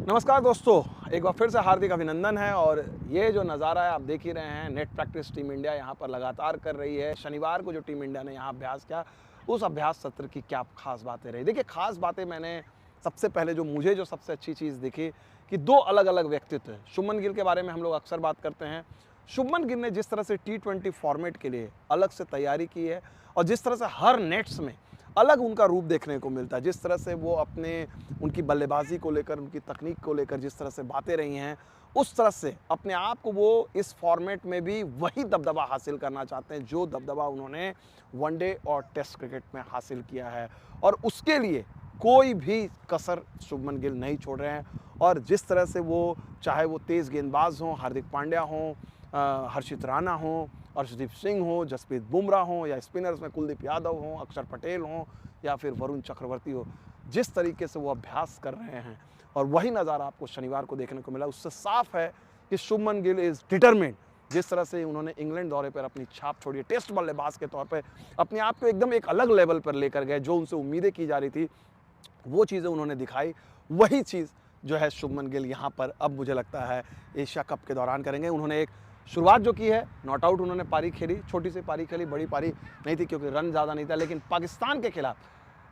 नमस्कार दोस्तों, एक बार फिर से हार्दिक अभिनंदन है। और ये जो नज़ारा है आप देख ही रहे हैं, नेट प्रैक्टिस टीम इंडिया यहाँ पर लगातार कर रही है। शनिवार को जो टीम इंडिया ने यहाँ अभ्यास किया, उस अभ्यास सत्र की क्या खास बातें रही। देखिए, खास बातें मैंने सबसे पहले मुझे जो सबसे अच्छी चीज़ दिखी कि दो अलग अलग व्यक्तित्व हैं। शुभमन गिल के बारे में हम लोग अक्सर बात करते हैं। शुभमन गिल ने जिस तरह से T20 फॉर्मेट के लिए अलग से तैयारी की है और जिस तरह से हर नेट्स में अलग उनका रूप देखने को मिलता है, जिस तरह से वो उनकी बल्लेबाजी को लेकर, उनकी तकनीक को लेकर जिस तरह से बातें रही हैं, उस तरह से अपने आप को वो इस फॉर्मेट में भी वही दबदबा हासिल करना चाहते हैं जो दबदबा उन्होंने वनडे और टेस्ट क्रिकेट में हासिल किया है। और उसके लिए कोई भी कसर शुभमन गिल नहीं छोड़ रहे हैं। और जिस तरह से वो, चाहे वो तेज़ गेंदबाज हों, हार्दिक पांड्या हों, हर्षित राणा हों, अर्शदीप सिंह हो, जसप्रीत बुमराह हो, या स्पिनर्स में कुलदीप यादव हो, अक्षर पटेल हो, या फिर वरुण चक्रवर्ती हो, जिस तरीके से वो अभ्यास कर रहे हैं और वही नज़ारा आपको शनिवार को देखने को मिला, उससे साफ है कि शुभमन गिल इज़ डिटरमिन्ड। जिस तरह से उन्होंने इंग्लैंड दौरे पर अपनी छाप छोड़ी है, टेस्ट बल्लेबाज के तौर पर अपने आप को एकदम एक अलग लेवल पर लेकर गए, जो उनसे उम्मीदें की जा रही थी वो चीज़ें उन्होंने दिखाई। वही चीज़ जो है शुभमन गिल यहाँ पर अब मुझे लगता है एशिया कप के दौरान करेंगे। उन्होंने एक शुरुआत जो की है, नॉट आउट उन्होंने पारी खेली, छोटी सी पारी खेली, बड़ी पारी नहीं थी क्योंकि रन ज़्यादा नहीं था, लेकिन पाकिस्तान के खिलाफ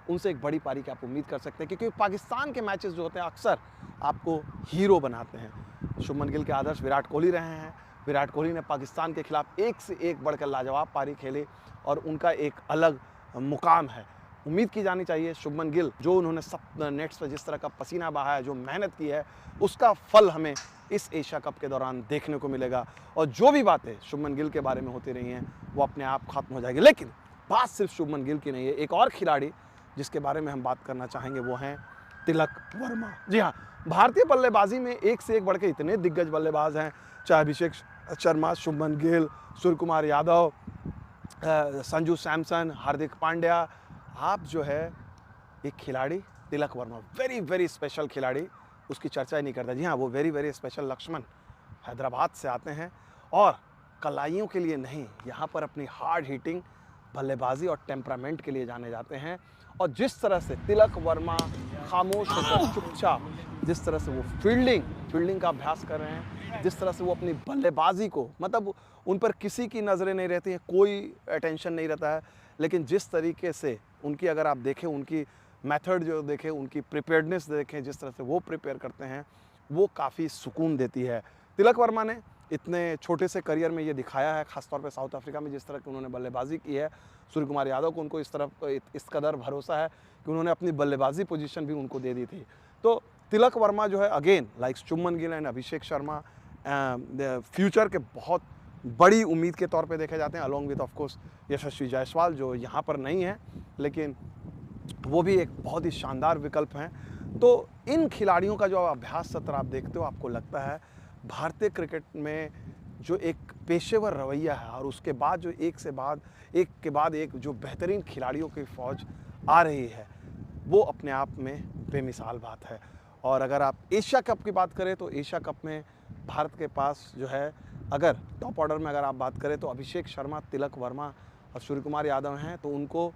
उनसे एक बड़ी पारी की आप उम्मीद कर सकते हैं, क्योंकि पाकिस्तान के मैचेस जो होते हैं अक्सर आपको हीरो बनाते हैं। शुभमन गिल के आदर्श विराट कोहली रहे हैं। विराट कोहली ने पाकिस्तान के खिलाफ एक से एक बढ़कर लाजवाब पारी खेली और उनका एक अलग मुकाम है। उम्मीद की जानी चाहिए शुभमन गिल, जो उन्होंने सब नेट्स पर जिस तरह का पसीना बहाया, जो मेहनत की है, उसका फल हमें इस एशिया कप के दौरान देखने को मिलेगा। और जो भी बातें शुभमन गिल के बारे में होती रही हैं वो अपने आप खत्म हो जाएगी। लेकिन बात सिर्फ शुभमन गिल की नहीं है, एक और खिलाड़ी जिसके बारे में हम बात करना चाहेंगे वो हैं तिलक वर्मा। जी हाँ, भारतीय बल्लेबाजी में एक से एक बढ़ के इतने दिग्गज बल्लेबाज हैं, चाहे अभिषेक शर्मा, शुभमन गिल, सूर्य कुमार यादव, संजू सैमसन, हार्दिक पांड्या। आप जो है एक खिलाड़ी Tilak Varma, very very special खिलाड़ी, उसकी चर्चा ही नहीं करता। जी हाँ, वो very very special Laxman Hyderabad से आते हैं और कलाइयों के लिए नहीं, यहाँ पर अपनी हार्ड हिटिंग बल्लेबाजी और टेम्परामेंट के लिए जाने जाते हैं। और जिस तरह से तिलक वर्मा खामोश होकर चुपचाप, जिस तरह से वो फील्डिंग का अभ्यास कर रहे हैं, जिस तरह से वो अपनी बल्लेबाजी को, मतलब उन पर किसी की नज़रें नहीं रहती हैं, कोई अटेंशन नहीं रहता है, लेकिन जिस तरीके से उनकी, अगर आप देखें उनकी मेथड जो देखें, उनकी प्रिपेयर्डनेस देखें, जिस तरह से वो प्रिपेयर करते हैं, वो काफ़ी सुकून देती है। तिलक वर्मा ने इतने छोटे से करियर में ये दिखाया है, ख़ासतौर पे साउथ अफ्रीका में जिस तरह की उन्होंने बल्लेबाजी की है। सूर्य कुमार यादव को उनको इस कदर भरोसा है कि उन्होंने अपनी बल्लेबाजी पोजीशन भी उनको दे दी थी। तो तिलक वर्मा जो है, again like Shubman Gill and Abhishek Sharma, future के बहुत बड़ी उम्मीद के तौर पे देखे जाते हैं, अलॉन्ग विद ऑफ कोर्स यशस्वी जायसवाल, जो यहाँ पर नहीं है लेकिन वो भी एक बहुत ही शानदार विकल्प हैं। तो इन खिलाड़ियों का जो अभ्यास सत्र आप देखते हो, आपको लगता है भारतीय क्रिकेट में जो एक पेशेवर रवैया है और उसके बाद जो एक के बाद एक जो बेहतरीन खिलाड़ियों की फ़ौज आ रही है, वो अपने आप में बेमिसाल बात है। और अगर आप एशिया कप की बात करें तो एशिया कप में भारत के पास जो है, अगर टॉप ऑर्डर में अगर आप बात करें तो अभिषेक शर्मा, तिलक वर्मा और सूर्य कुमार यादव हैं। तो उनको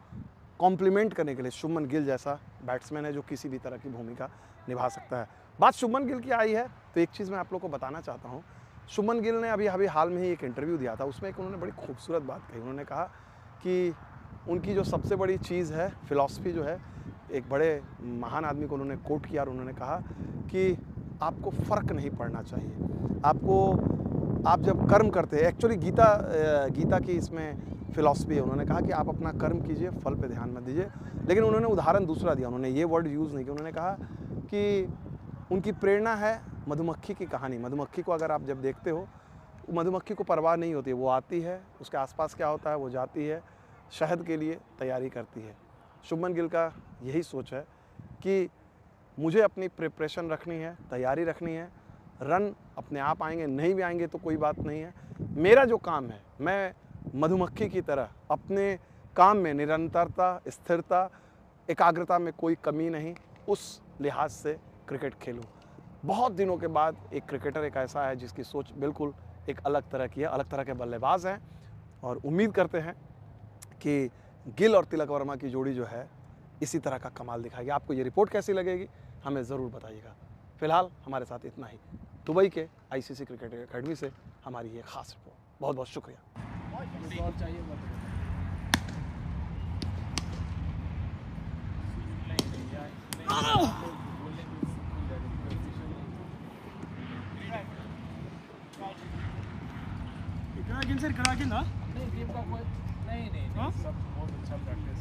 कॉम्प्लीमेंट करने के लिए शुभमन गिल जैसा बैट्समैन है जो किसी भी तरह की भूमिका निभा सकता है। बात शुभमन गिल की आई है तो एक चीज़ मैं आप लोग को बताना चाहता हूँ। शुभमन गिल ने अभी हाल में ही एक इंटरव्यू दिया था, उसमें एक उन्होंने बड़ी खूबसूरत बात कही। उन्होंने कहा कि उनकी जो सबसे बड़ी चीज़ है, फ़िलॉसफ़ी जो है, एक बड़े महान आदमी को उन्होंने कोट किया और उन्होंने कहा कि आपको फ़र्क नहीं पड़ना चाहिए। आप जब कर्म करते हैं, एक्चुअली गीता की इसमें फ़िलॉसफ़ी है। उन्होंने कहा कि आप अपना कर्म कीजिए, फल पे ध्यान मत दीजिए। लेकिन उन्होंने उदाहरण दूसरा दिया, उन्होंने ये वर्ड यूज़ नहीं किया। उन्होंने कहा कि उनकी प्रेरणा है मधुमक्खी की कहानी। मधुमक्खी को अगर आप जब देखते हो, मधुमक्खी को परवाह नहीं होती है, वो आती है, उसके आसपास क्या होता है वो जाती है, शहद के लिए तैयारी करती है। शुभमन गिल का यही सोच है कि मुझे अपनी प्रिपरेशन रखनी है, तैयारी रखनी है, रन अपने आप आएंगे, नहीं भी आएंगे तो कोई बात नहीं है। मेरा जो काम है, मैं मधुमक्खी की तरह अपने काम में निरंतरता, स्थिरता, एकाग्रता में कोई कमी नहीं, उस लिहाज से क्रिकेट खेलूं। बहुत दिनों के बाद एक क्रिकेटर एक ऐसा है जिसकी सोच बिल्कुल एक अलग तरह की है, अलग तरह के बल्लेबाज हैं और उम्मीद करते हैं कि गिल और तिलक वर्मा की जोड़ी जो है इसी तरह का कमाल दिखाएगी। आपको ये रिपोर्ट कैसी लगेगी हमें ज़रूर बताइएगा। फिलहाल हमारे साथ इतना ही। दुबई के आईसीसी क्रिकेट एकेडमी से हमारी ये खास रिपोर्ट। बहुत बहुत शुक्रिया। కరాకిందా नहीं सब बहुत अच्छा प्रैक्टिस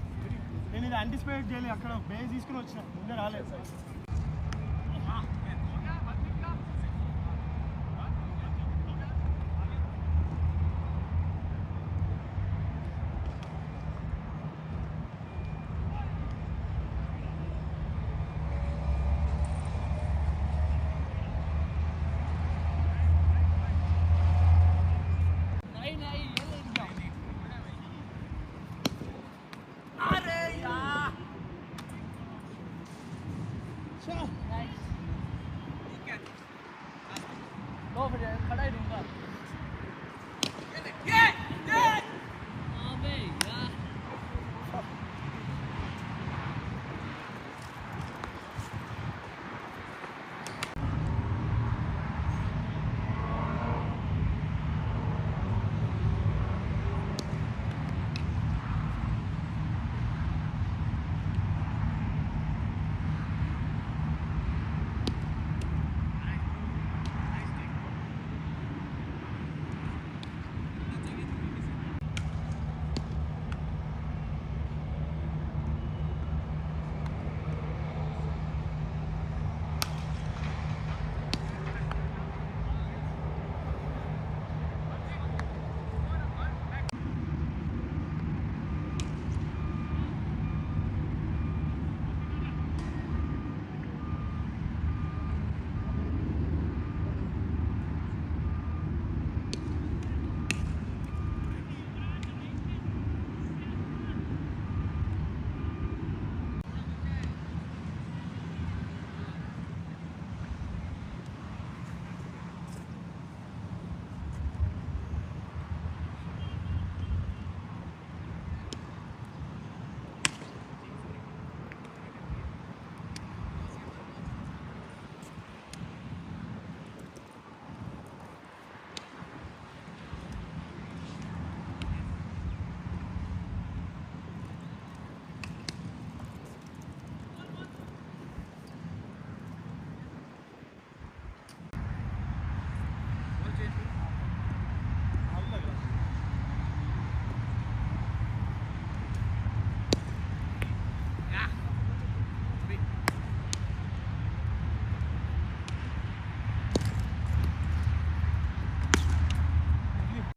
నేను ఇది యాంటిసిపేట్ చేయలేదు అక్కడ బేస్ తీసుకుని వచ్చిన ముందే రాలేదు खड़ा ही रहूंगा।